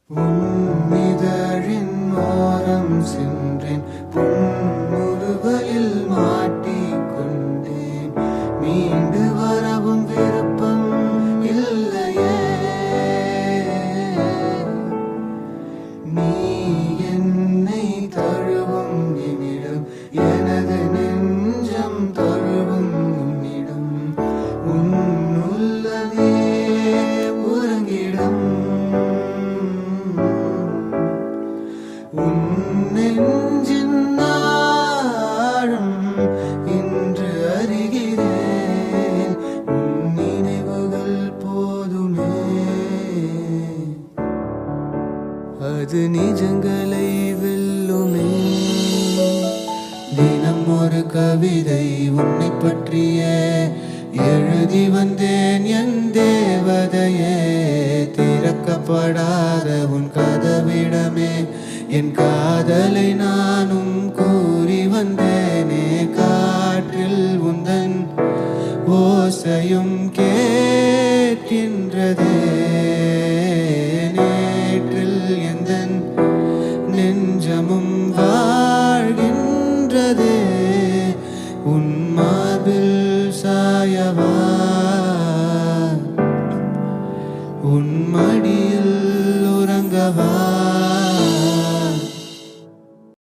உன்னிதழின் ஓரம் சென்றேன், புன்முறுவலில் மாட்டிக்கொண்டேன். மீண்டு வரவும் விருப்பம் இல்லையே. நீ என்னை தழுவும் நிமிடம், எனது நெஞ்சம் தழுவும் உன்னிடம். உன்னுள்ளதே உறங்கிடம். உன் நெஞ்சின் ஆழம் இன்று அறிகிறேன். உன் நினைவுகள் போதுமே, அது நிஜங்களை வெல்லுமே. தினம் ஒரு கவிதை உன்னை பற்றிய எழுதி வந்தேன் என் தேவதையே. திறக்கப்படாத உன் கதவிடமே என் காதலை நானும் கூறி வந்தேனே. காற்றில் உந்தன் ஓசையும் கேட்கின்றதே. நேற்றில் எந்தன் நெஞ்சமும் வாழ்கின்றதே. உன் மார்பில் சாயவா, உன் மடியில்